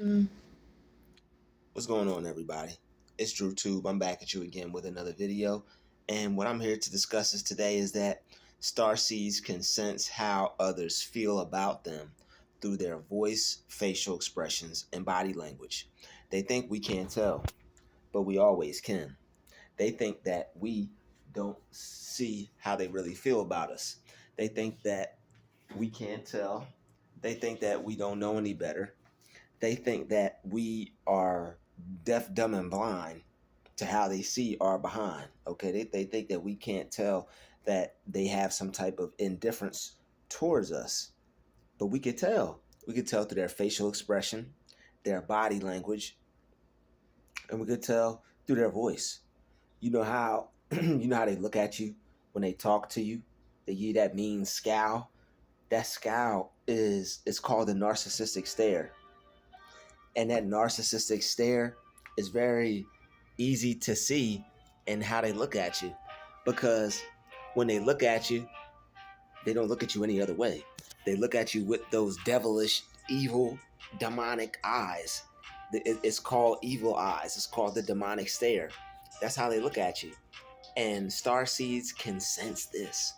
Mm. What's going on, everybody? It's Druuill. I'm back at you again with another video. And what I'm here to discuss is today is that starseeds can sense how others feel about them through their voice, facial expressions, and body language. They think we can't tell, but we always can. They think that we don't see how they really feel about us. They think that we can't tell. They think that we don't know any better. They think that we are deaf, dumb, and blind to how they see our behind. Okay, they think that we can't tell that they have some type of indifference towards us, but we could tell. We could tell through their facial expression, their body language, and we could tell through their voice. You know how you know how they look at you when they talk to you. They give you that mean scowl. That scowl is it's called the narcissistic stare, and that narcissistic stare is very easy to see in how they look at you, because when they look at you, they don't look at you any other way. They look at you with those devilish, evil, demonic eyes. It's called evil eyes. It's called the demonic stare. That's how they look at you. And star seeds can sense this.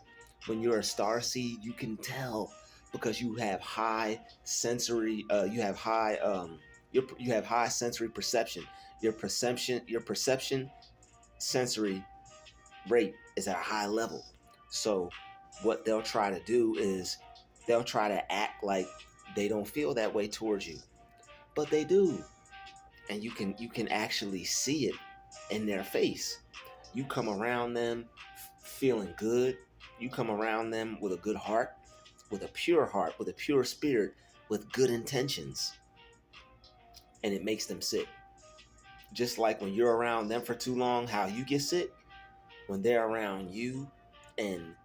When you're a star seed, you can tell because you have high sensory. You have high sensory perception. Your perception sensory rate is at a high level. So what they'll try to do is they'll try to act like they don't feel that way towards you, but they do, and you can actually see it in their face. You come around them feeling good. You come around them with a good heart, with a pure spirit, with good intentions, and it makes them sick. Just like when you're around them for too long, how you get sick, when they're around you and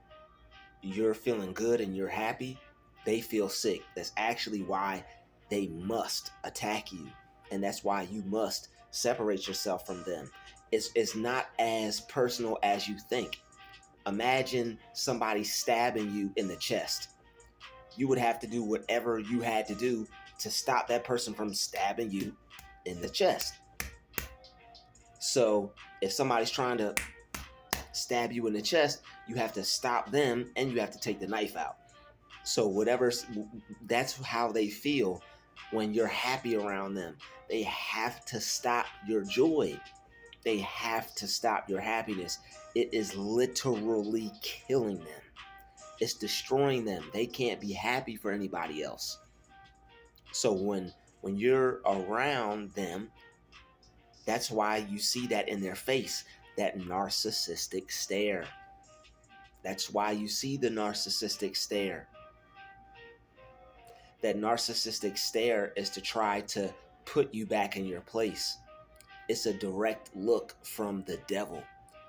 you're feeling good and you're happy, they feel sick. That's actually why they must attack you. And that's why you must separate yourself from them. It's not as personal as you think. Imagine somebody stabbing you in the chest. You would have to do whatever you had to do to stop that person from stabbing you in the chest. So if somebody's trying to stab you in the chest, you have to stop them and you have to take the knife out. So that's how they feel when you're happy around them. They have to stop your joy. They have to stop your happiness. It is literally killing them. It's destroying them. They can't be happy for anybody else. So when you're around them, that's why you see that in their face, that narcissistic stare. That's why you see the narcissistic stare. That narcissistic stare is to try to put you back in your place. It's a direct look from the devil.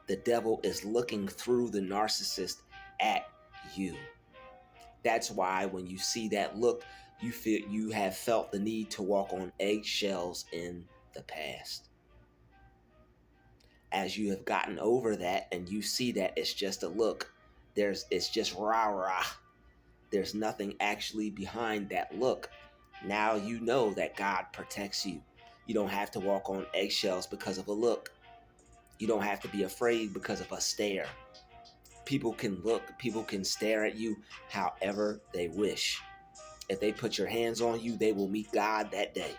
The devil is looking through the narcissist at you. That's why when you see that look, you have felt the need to walk on eggshells in the past. As you have gotten over that and you see that it's just a look, it's just rah rah. There's nothing actually behind that look. Now you know that God protects you. You don't have to walk on eggshells because of a look. You don't have to be afraid because of a stare. People can stare at you however they wish. If they put your hands on you, they will meet God that day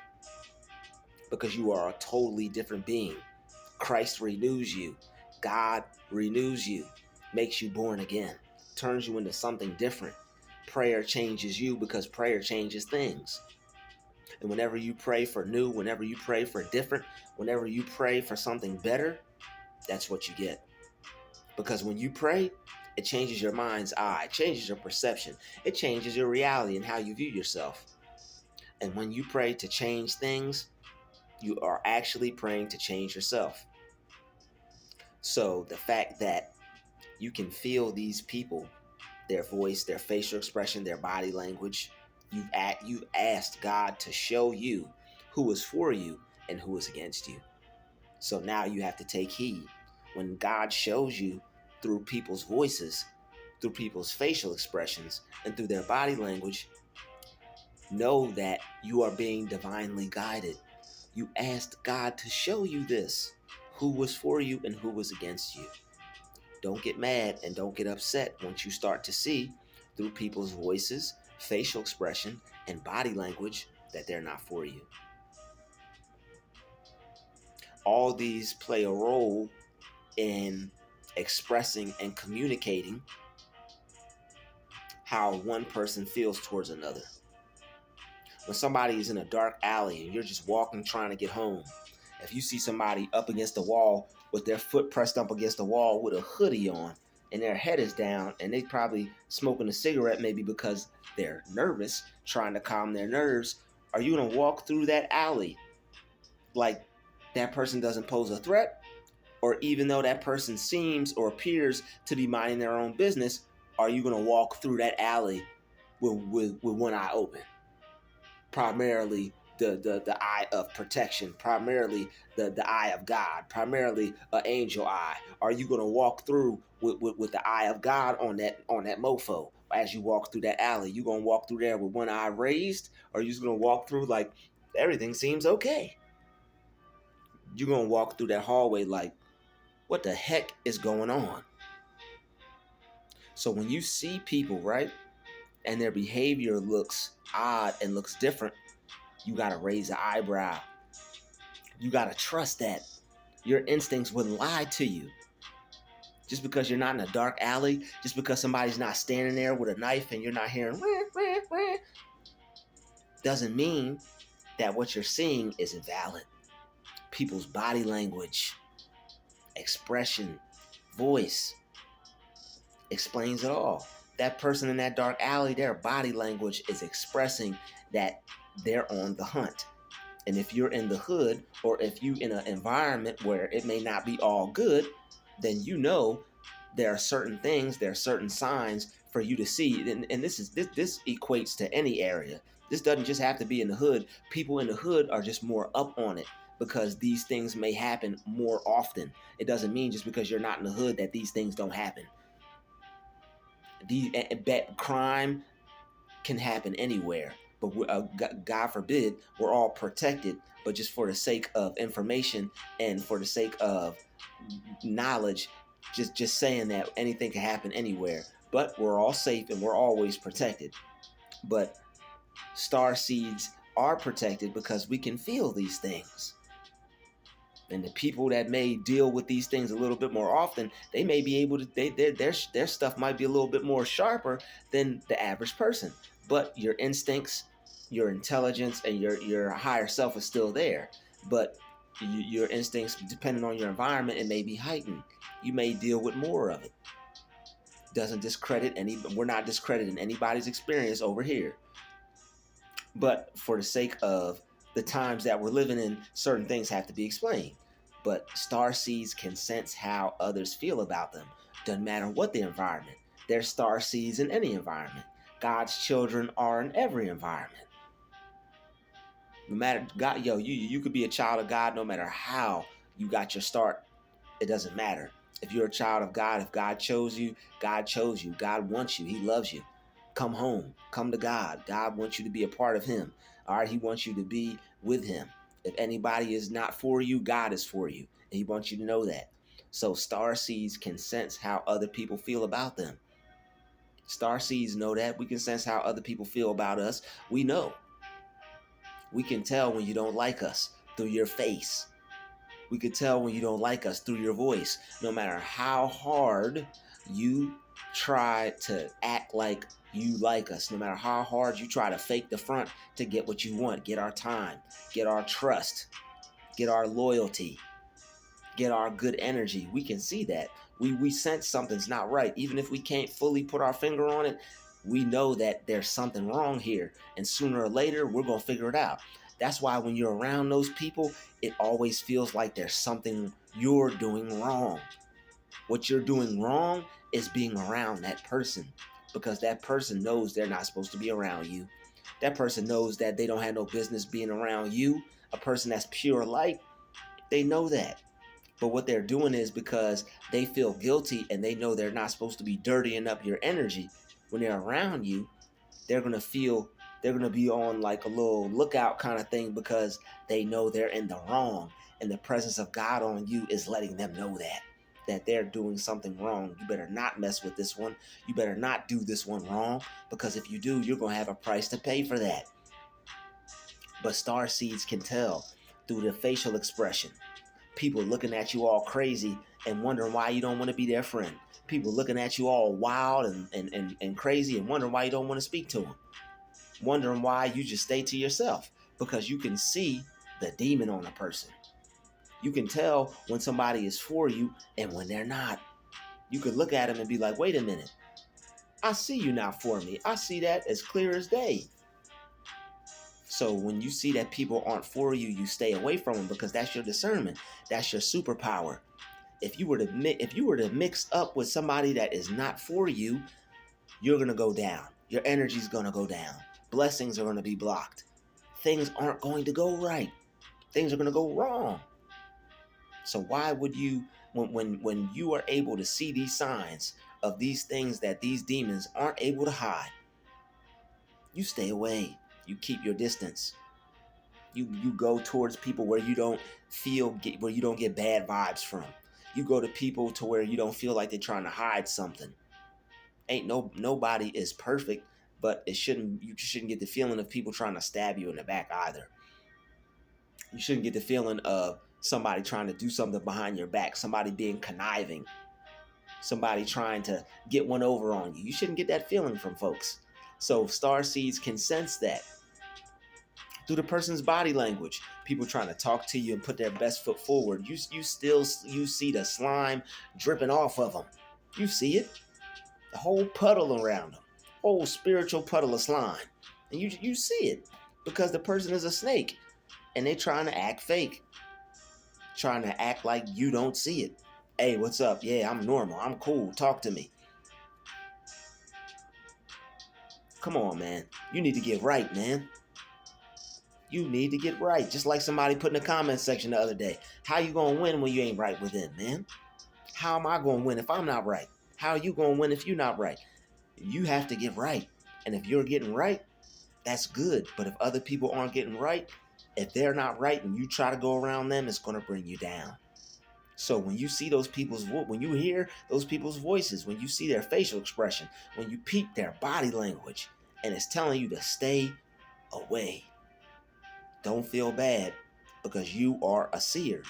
because you are a totally different being. Christ renews you. God renews you, makes you born again, turns you into something different. Prayer changes you because prayer changes things. And whenever you pray for new, whenever you pray for different, whenever you pray for something better, that's what you get. Because when you pray, it changes your mind's eye, it changes your perception, it changes your reality and how you view yourself. And when you pray to change things, you are actually praying to change yourself. So the fact that you can feel these people, their voice, their facial expression, their body language, you've asked God to show you who is for you and who is against you. So now you have to take heed. When God shows you through people's voices, through people's facial expressions, and through their body language, Know that you are being divinely guided. You asked God to show you this, who was for you and who was against you. Don't get mad and don't get upset once you start to see through people's voices, facial expression, and body language that they're not for you. All these play a role in expressing and communicating how one person feels towards another. When somebody is in a dark alley and you're just walking trying to get home, if you see somebody up against the wall with their foot pressed up against the wall with a hoodie on and their head is down and they probably smoking a cigarette, maybe because they're nervous, trying to calm their nerves, are you going to walk through that alley like that person doesn't pose a threat? Or even though that person seems or appears to be minding their own business, are you going to walk through that alley with one eye open? Primarily the eye of protection, primarily the eye of God, primarily an angel eye. Are you going to walk through with the eye of God on that mofo as you walk through that alley? You going to walk through there with one eye raised, or are you just going to walk through like everything seems okay? You're going to walk through that hallway like, what the heck is going on? So when you see people, right, and their behavior looks odd and looks different, you got to raise an eyebrow. You got to trust that your instincts wouldn't lie to you. Just because you're not in a dark alley, just because somebody's not standing there with a knife and you're not hearing doesn't mean that what you're seeing is invalid. People's body language, expression, voice explains it all. That person in that dark alley, their body language is expressing that they're on the hunt. And if you're in the hood, or if you're in an environment where it may not be all good, then you know there are certain things, there are certain signs for you to see. And this equates to any area. This doesn't just have to be in the hood. People in the hood are just more up on it because these things may happen more often. It doesn't mean just because you're not in the hood that these things don't happen. That crime can happen anywhere, but God forbid, we're all protected, but just for the sake of information and for the sake of knowledge, just saying that anything can happen anywhere, but we're all safe and we're always protected. But star seeds are protected because we can feel these things. And the people that may deal with these things a little bit more often, they may be able to, their stuff might be a little bit more sharper than the average person. But your instincts, your intelligence, and your higher self is still there. But your instincts, depending on your environment, it may be heightened. You may deal with more of it. Doesn't discredit we're not discrediting anybody's experience over here. But for the sake of the times that we're living in, certain things have to be explained. But star seeds can sense how others feel about them. Doesn't matter what the environment. There's star seeds in any environment. God's children are in every environment. No matter God, you could be a child of God no matter how you got your start. It doesn't matter. If you're a child of God, if God chose you, God chose you. God wants you. He loves you. Come home. Come to God. God wants you to be a part of him. All right. He wants you to be with him. If anybody is not for you, God is for you. And he wants you to know that. So star seeds can sense how other people feel about them. Star seeds know that. We can sense how other people feel about us. We know. We can tell when you don't like us through your face. We could tell when you don't like us through your voice. No matter how hard you try to act like you like us, no matter how hard you try to fake the front to get what you want, get our time, get our trust, get our loyalty, get our good energy, we can see that. We sense something's not right. Even if we can't fully put our finger on it, we know that there's something wrong here. And sooner or later, we're going to figure it out. That's why when you're around those people, it always feels like there's something you're doing wrong. What you're doing wrong is being around that person, because that person knows they're not supposed to be around you. That person knows that they don't have no business being around you. A person that's pure light, they know that. But what they're doing is because they feel guilty and they know they're not supposed to be dirtying up your energy. When they're around you, they're going to feel They're going to be on like a little lookout kind of thing because they know they're in the wrong. And the presence of God on you is letting them know that they're doing something wrong. You better not mess with this one. You better not do this one wrong, because if you do, you're going to have a price to pay for that. But star seeds can tell through the facial expression. People looking at you all crazy and wondering why you don't want to be their friend. People looking at you all wild and crazy and wondering why you don't want to speak to them. Wondering why you just stay to yourself, because you can see the demon on a person. You can tell when somebody is for you and when they're not. You could look at them and be like, wait a minute. I see you not for me. I see that as clear as day. So when you see that people aren't for you, you stay away from them, because that's your discernment. That's your superpower. If you were to mix up with somebody that is not for you, you're going to go down. Your energy's going to go down. Blessings are going to be blocked. Things aren't going to go right. Things are going to go wrong. So why would you, when you are able to see these signs of these things that these demons aren't able to hide, you stay away. You keep your distance. You go towards people where you don't where you don't get bad vibes from. You go to people to where you don't feel like they're trying to hide something. Nobody is perfect, but you shouldn't get the feeling of people trying to stab you in the back either. You shouldn't get the feeling of somebody trying to do something behind your back, somebody being conniving, somebody trying to get one over on you. You shouldn't get that feeling from folks. So star seeds can sense that through the person's body language. People trying to talk to you and put their best foot forward. You see the slime dripping off of them. You see it, the whole puddle around them, whole spiritual puddle of slime, and you see it because the person is a snake and they trying to act fake, trying to act like you don't see it. Hey, what's up? Yeah, I'm normal. I'm cool. Talk to me. Come on, man. You need to get right, man. You need to get right. Just like somebody put in the comment section the other day. How you gonna win when you ain't right within, man? How am I gonna win if I'm not right? How are you gonna win if you're not right? You have to get right. And if you're getting right, that's good. But if other people aren't getting right, if they're not right and you try to go around them, it's gonna bring you down. So when you see when you hear those people's voices, when you see their facial expression, when you peep their body language, and it's telling you to stay away, don't feel bad, because you are a seer.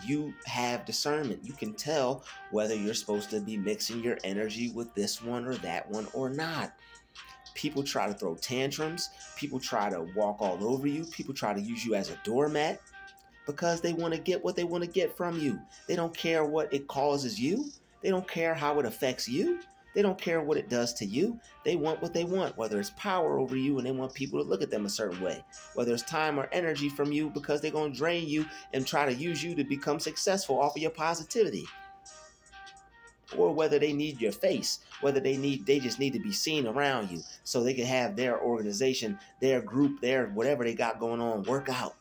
You have discernment. You can tell whether you're supposed to be mixing your energy with this one or that one or not. People try to throw tantrums. People try to walk all over you. People try to use you as a doormat because they want to get what they want to get from you. They don't care what it causes you. They don't care how it affects you. They don't care what it does to you. They want what they want, whether it's power over you and they want people to look at them a certain way, whether it's time or energy from you because they're going to drain you and try to use you to become successful off of your positivity, or whether they need your face, whether they just need to be seen around you so they can have their organization, their group, their whatever they got going on work out.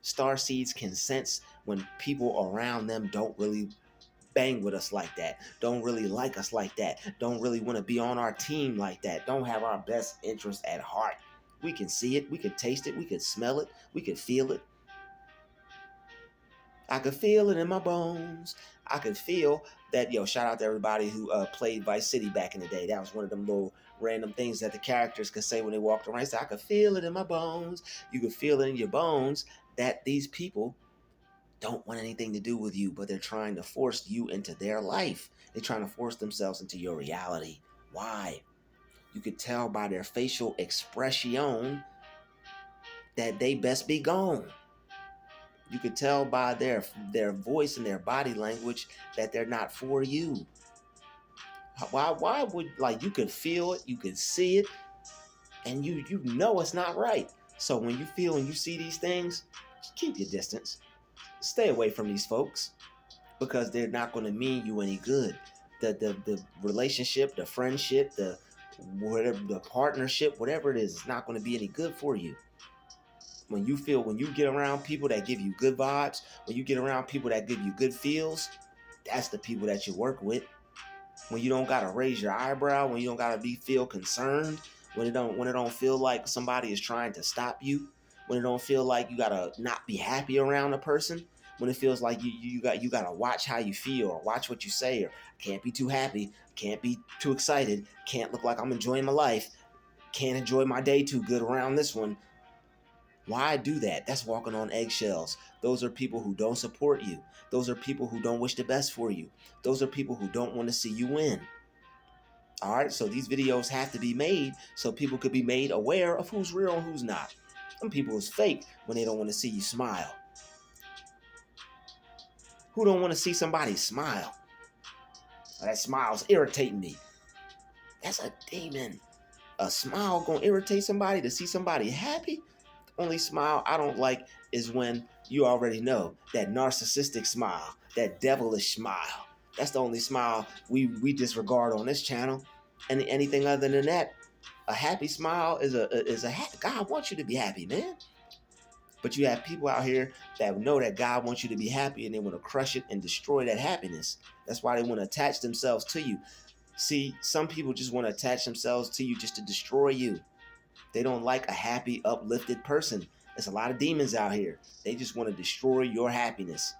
Star seeds can sense when people around them don't really bang with us like that, don't really like us like that, don't really want to be on our team like that, don't have our best interests at heart. We can see it, we can taste it, we can smell it, we can feel it. I could feel it in my bones. I could feel that, shout out to everybody who played Vice City back in the day. That was one of them little random things that the characters could say when they walked around. They said, I could feel it in my bones. You could feel it in your bones that these people don't want anything to do with you, but they're trying to force you into their life. They're trying to force themselves into your reality. Why? You could tell by their facial expression that they best be gone. You could tell by their voice and their body language that they're not for you. Why would, you could feel it, you could see it, and you know it's not right. So when you feel and you see these things, just keep your distance. Stay away from these folks because they're not going to mean you any good. The relationship, the friendship, the partnership, whatever it is, it's not going to be any good for you. When you get around people that give you good vibes, when you get around people that give you good feels, that's the people that you work with. When you don't got to raise your eyebrow, when you don't got to feel concerned, When it don't feel like somebody is trying to stop you, when it don't feel like you gotta not be happy around a person, when it feels like you gotta watch how you feel or watch what you say, or can't be too happy, can't be too excited, can't look like I'm enjoying my life, can't enjoy my day too good around this one. Why do that? That's walking on eggshells. Those are people who don't support you. Those are people who don't wish the best for you. Those are people who don't want to see you win. All right, so these videos have to be made so people could be made aware of who's real and who's not. Some people is fake when they don't want to see you smile. Who don't want to see somebody smile? That smile's irritating me. That's a demon. A smile gonna irritate somebody to see somebody happy? The only smile I don't like is when you already know that narcissistic smile, that devilish smile. That's the only smile we disregard on this channel. And anything other than that, a happy smile is God wants you to be happy, man. But you have people out here that know that God wants you to be happy and they want to crush it and destroy that happiness. That's why they want to attach themselves to you. See, some people just want to attach themselves to you just to destroy you. They don't like a happy, uplifted person. There's a lot of demons out here. They just want to destroy your happiness.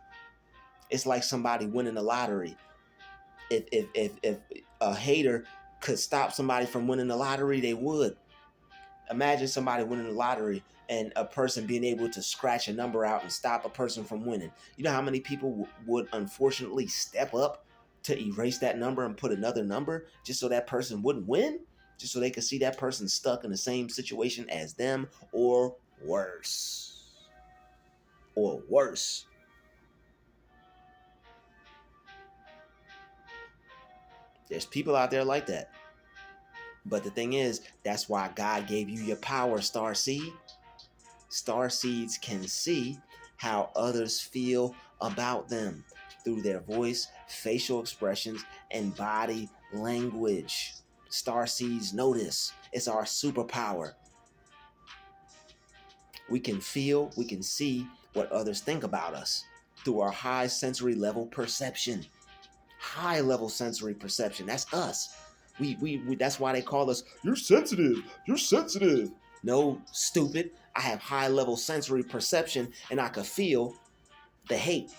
It's like somebody winning the lottery. If a hater could stop somebody from winning the lottery, they would. Imagine somebody winning the lottery and a person being able to scratch a number out and stop a person from winning. You know how many people would unfortunately step up to erase that number and put another number just so that person wouldn't win? Just so they could see that person stuck in the same situation as them or worse. Or worse. There's people out there like that. But the thing is, that's why God gave you your power, Starseed. Starseeds can see how others feel about them through their voice, facial expressions, and body language. Starseeds know this. It's our superpower. We can feel, we can see what others think about us through our high sensory level perception. High level sensory perception. That's us. We that's why they call us, you're sensitive. You're sensitive. No, stupid. I have high level sensory perception and I could feel the hate.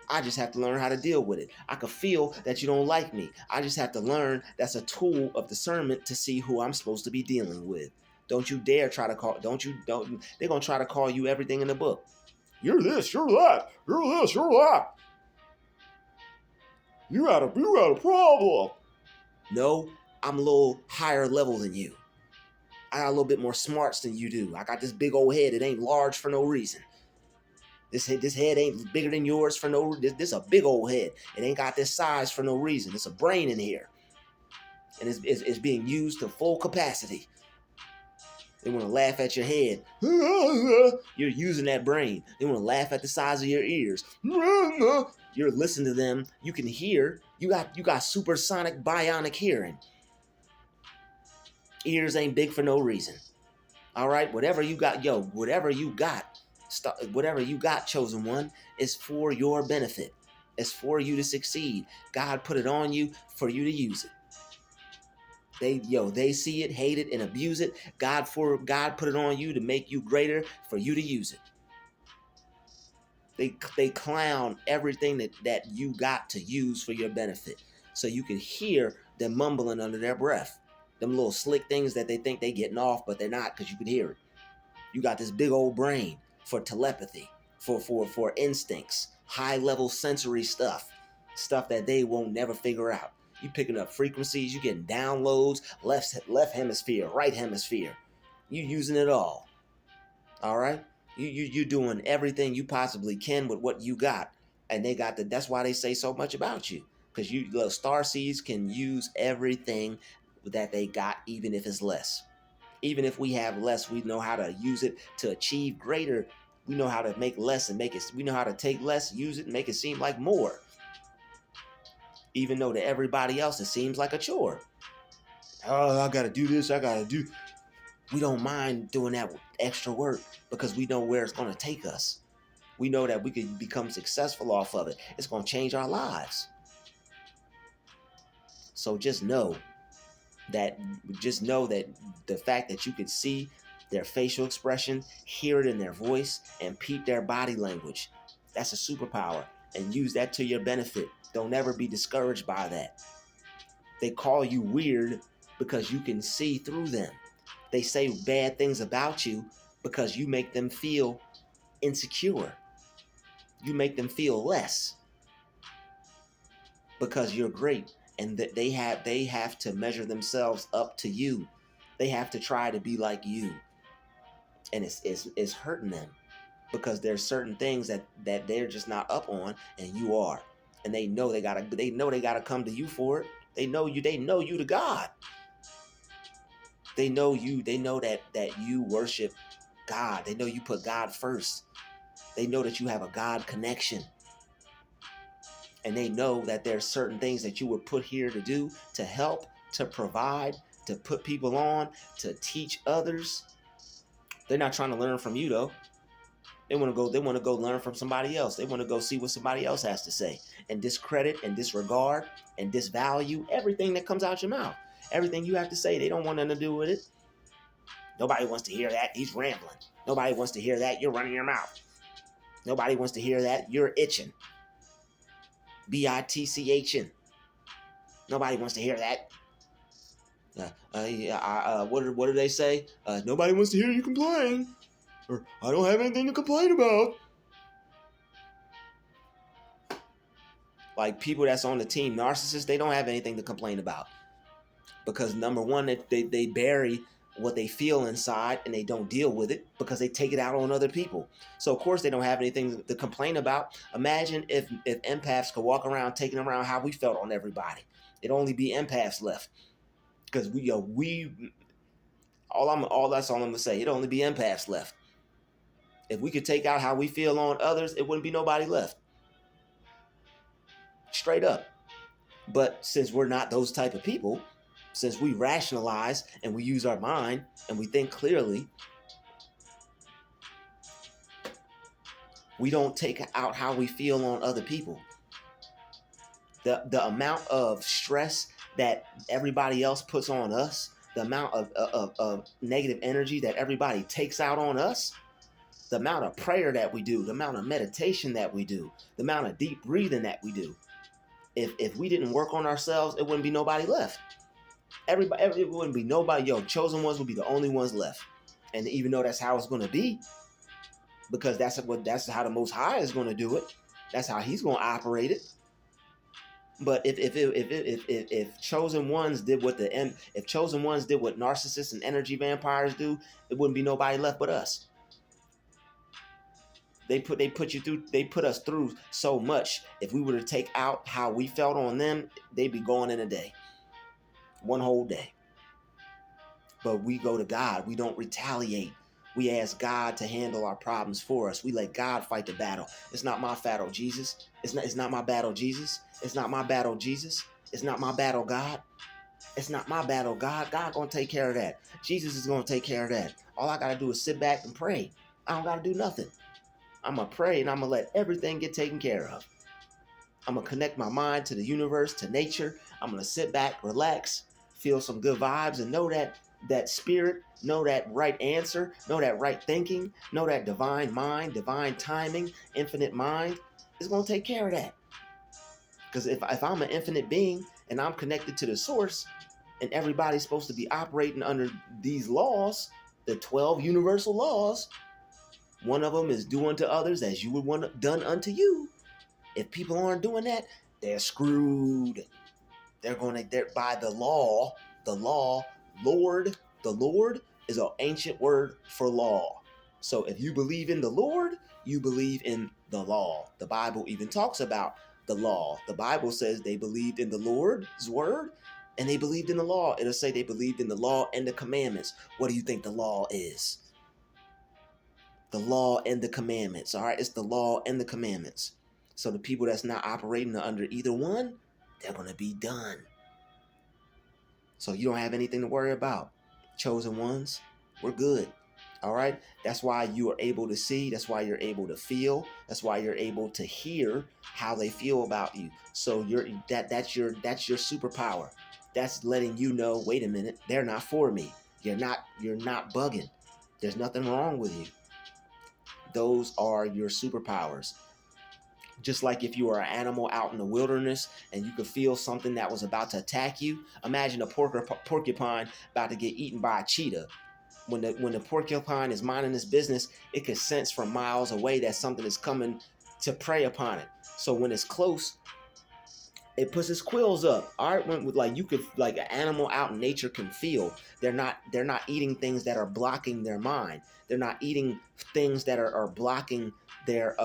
I just have to learn how to deal with it. I could feel that you don't like me. I just have to learn that's a tool of discernment to see who I'm supposed to be dealing with. Don't you dare try to call, they're going to try to call you everything in the book. You're this, you're that, you're this, you're that. You got a problem. No, I'm a little higher level than you. I got a little bit more smarts than you do. I got this big old head. It ain't large for no reason. This head ain't bigger than yours for no reason. This a big old head. It ain't got this size for no reason. It's a brain in here. And it's being used to full capacity. They want to laugh at your head. You're using that brain. They want to laugh at the size of your ears. You're listening to them. You can hear. You got supersonic bionic hearing. Ears ain't big for no reason. All right, whatever you got, whatever you got, chosen one, is for your benefit. It's for you to succeed. God put it on you for you to use it. They see it, hate it, and abuse it. God put it on you to make you greater, for you to use it. They clown everything that you got to use for your benefit. So you can hear them mumbling under their breath. Them little slick things that they think they getting off, but they're not, because you can hear it. You got this big old brain for telepathy, for instincts, high level sensory stuff that they won't never figure out. You picking up frequencies, you getting downloads, left hemisphere, right hemisphere. You using it all. All right? You doing everything you possibly can with what you got. And that's why they say so much about you. Because starseeds can use everything that they got, even if it's less. Even if we have less, we know how to use it to achieve greater. We know how to make less and we know how to take less, use it, and make it seem like more. Even though to everybody else, it seems like a chore. Oh, I got to do this, we don't mind doing that extra work because we know where it's going to take us. We know that we can become successful off of it. It's going to change our lives. So just know that just know that the fact that you could see their facial expression, hear it in their voice, and peep their body language, that's a superpower. And use that to your benefit. Don't ever be discouraged by that. They call you weird because you can see through them. They say bad things about you because you make them feel insecure. You make them feel less because you're great, and that they have to measure themselves up to you. They have to try to be like you, and it's hurting them because there's certain things that they're just not up on, and you are, and they know they gotta come to you for it. They know you the God. They know you. They know that you worship God. They know you put God first. They know that you have a God connection. And they know that there's certain things that you were put here to do, to help, to provide, to put people on, to teach others. They're not trying to learn from you though. They want to go learn from somebody else. They want to go see what somebody else has to say and discredit and disregard and disvalue everything that comes out your mouth. Everything you have to say, they don't want nothing to do with it. Nobody wants to hear that. He's rambling. Nobody wants to hear that. You're running your mouth. Nobody wants to hear that. You're itching. BITCHing. Nobody wants to hear that. What do they say? Nobody wants to hear you complain. Or I don't have anything to complain about. Like people that's on the team, narcissists, they don't have anything to complain about. Because number one, they bury what they feel inside and they don't deal with it because they take it out on other people. So of course they don't have anything to complain about. Imagine if empaths could walk around taking around how we felt on everybody. It'd only be empaths left. Because all that's all I'm gonna say. It'd only be empaths left. If we could take out how we feel on others, it wouldn't be nobody left. Straight up. But since we're not those type of people, since we rationalize and we use our mind and we think clearly, we don't take out how we feel on other people. The amount of stress that everybody else puts on us, the amount of negative energy that everybody takes out on us, the amount of prayer that we do, the amount of meditation that we do, the amount of deep breathing that we do. If we didn't work on ourselves, it wouldn't be nobody left. It wouldn't be nobody. Chosen ones would be the only ones left. And even though that's how it's going to be, because that's how the Most High is going to do it. That's how He's going to operate it. But if chosen ones did what narcissists and energy vampires do, it wouldn't be nobody left but us. They put us through so much. If we were to take out how we felt on them, they'd be gone in a day. One whole day. But we go to God. We don't retaliate. We ask God to handle our problems for us. We let God fight the battle. It's not my battle, Jesus. It's not my battle, Jesus. It's not my battle, Jesus. It's not my battle, God. It's not my battle, God. God gonna take care of that. Jesus is gonna take care of that. All I gotta do is sit back and pray. I don't gotta do nothing. I'm gonna pray and I'm gonna let everything get taken care of. I'm gonna connect my mind to the universe, to nature. I'm gonna sit back, relax, feel some good vibes, and know that spirit, know that right answer, know that right thinking, know that divine mind, divine timing, infinite mind is gonna take care of that. Because if I'm an infinite being and I'm connected to the source, and everybody's supposed to be operating under these laws, the 12 universal laws, one of them is do unto others as you would want done unto you. If people aren't doing that, they're screwed. They're by the law, Lord. The Lord is an ancient word for law. So if you believe in the Lord, you believe in the law. The Bible even talks about the law. The Bible says they believed in the Lord's word and they believed in the law. It'll say they believed in the law and the commandments. What do you think the law is? The law and the commandments. All right, it's the law and the commandments. So the people that's not operating under either one, they're going to be done. So you don't have anything to worry about. Chosen ones, we're good. All right. That's why you are able to see. That's why you're able to feel. That's why you're able to hear how they feel about you. So that's your superpower. That's letting you know, wait a minute, they're not for me. You're not bugging. There's nothing wrong with you. Those are your superpowers. Just like if you were an animal out in the wilderness and you could feel something that was about to attack you, imagine a porcupine about to get eaten by a cheetah. When the porcupine is minding its business, it can sense from miles away that something is coming to prey upon it. So when it's close, it puts its quills up. All right, when like you could like an animal out in nature can feel. They're not eating things that are blocking their mind. They're not eating things that are blocking their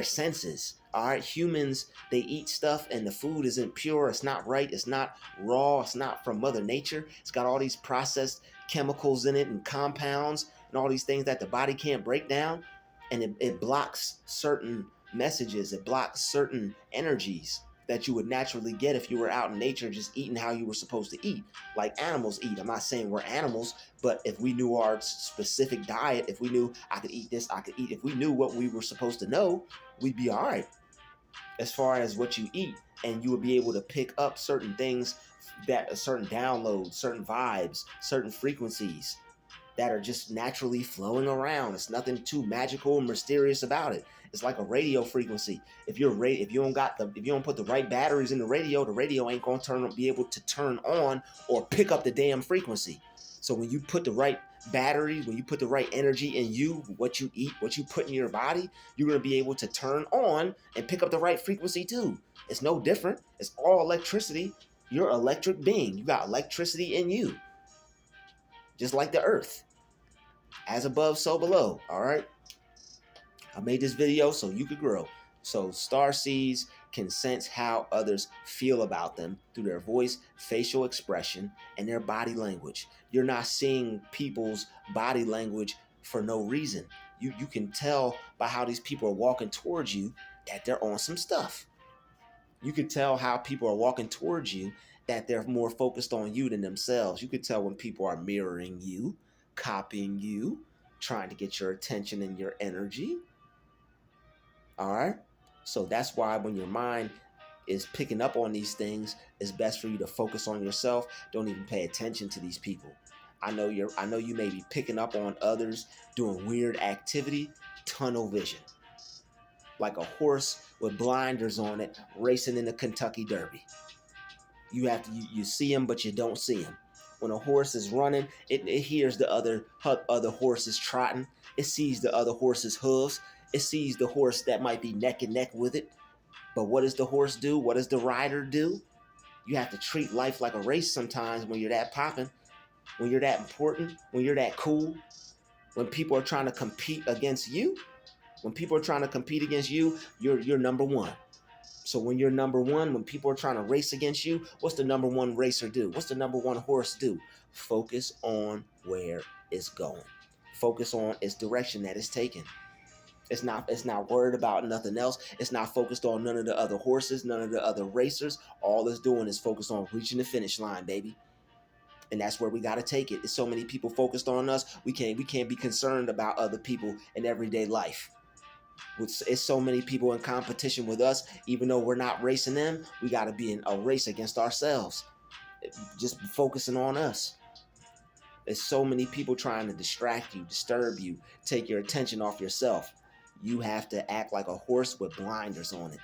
senses. All right, humans, they eat stuff and the food isn't pure. It's not right. It's not raw. It's not from Mother Nature. It's got all these processed chemicals in it and compounds and all these things that the body can't break down, and it blocks certain messages. It blocks certain energies that you would naturally get if you were out in nature just eating how you were supposed to eat, like animals eat. I'm not saying we're animals, but if we knew our specific diet, if we knew I could eat this, I could eat, if we knew what we were supposed to know, we'd be all right as far as what you eat. And you would be able to pick up certain things, that certain downloads, certain vibes, certain frequencies that are just naturally flowing around. It's nothing too magical and mysterious about it. It's like a radio frequency. If you don't put the right batteries in the radio ain't gonna be able to turn on or pick up the damn frequency. So when you put the right batteries, when you put the right energy in you, what you eat, what you put in your body, you're gonna be able to turn on and pick up the right frequency too. It's no different. It's all electricity. You're an electric being. You got electricity in you, just like the earth. As above, so below. All right. I made this video so you could grow. So star seeds can sense how others feel about them through their voice, facial expression, and their body language. You're not seeing people's body language for no reason. You can tell by how these people are walking towards you that they're on some stuff. You could tell how people are walking towards you that they're more focused on you than themselves. You could tell when people are mirroring you, copying you, trying to get your attention and your energy. All right. So that's why when your mind is picking up on these things, it's best for you to focus on yourself. Don't even pay attention to these people. I know you may be picking up on others doing weird activity, tunnel vision. Like a horse with blinders on it racing in the Kentucky Derby. You see him, but you don't see him. When a horse is running, it hears the other horses trotting. It sees the other horse's hooves. It sees the horse that might be neck and neck with it. But what does the horse do? What does the rider do? You have to treat life like a race sometimes when you're that popping, when you're that important, when you're that cool. When people are trying to compete against you, you're number one. So when you're number one, when people are trying to race against you, what's the number one racer do? What's the number one horse do? Focus on where it's going. Focus on its direction that it's taking. It's not worried about nothing else. It's not focused on none of the other horses, none of the other racers. All it's doing is focused on reaching the finish line, baby. And that's where we got to take it. There's so many people focused on us. We can't be concerned about other people in everyday life. It's so many people in competition with us. Even though we're not racing them, we got to be in a race against ourselves. Just focusing on us. There's so many people trying to distract you, disturb you, take your attention off yourself. You have to act like a horse with blinders on it.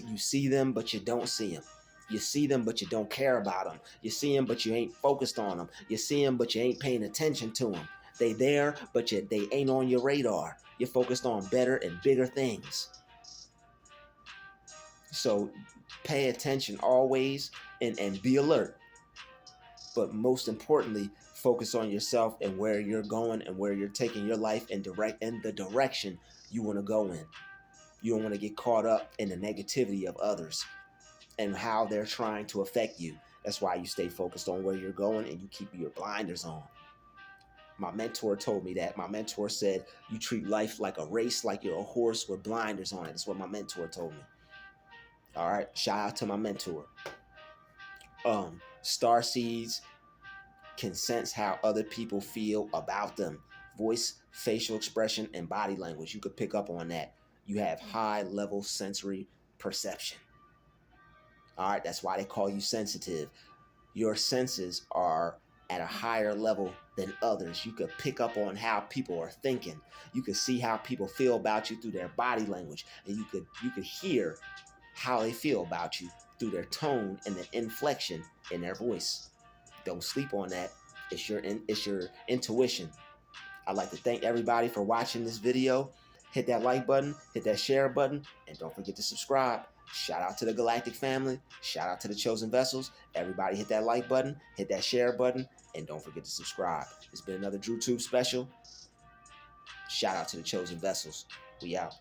You see them, but you don't see them. You see them, but you don't care about them. You see them, but you ain't focused on them. You see them, but you ain't paying attention to them. They there, but they ain't on your radar. You're focused on better and bigger things. So pay attention always and be alert. But most importantly, focus on yourself and where you're going and where you're taking your life and the direction you want to go in. You don't want to get caught up in the negativity of others and how they're trying to affect you. That's why you stay focused on where you're going and you keep your blinders on. My mentor told me that. My mentor said, you treat life like a race, like you're a horse with blinders on it. That's what my mentor told me. All right. Shout out to my mentor. Star seeds can sense how other people feel about them. Voice, facial expression, and body language. You could pick up on that. You have high level sensory perception. All right, that's why they call you sensitive. your senses are at a higher level than others. You could pick up on how people are thinking. You could see how people feel about you through their body language, and you could hear how they feel about you through their tone and the inflection in their voice. Don't sleep on that. It's your intuition. I'd like to thank everybody for watching this video. Hit that like button, hit that share button, and don't forget to subscribe. Shout out to the Galactic family. Shout out to the Chosen Vessels. Everybody hit that like button, hit that share button, and don't forget to subscribe. It's been another DruTube special. Shout out to the Chosen Vessels. We out.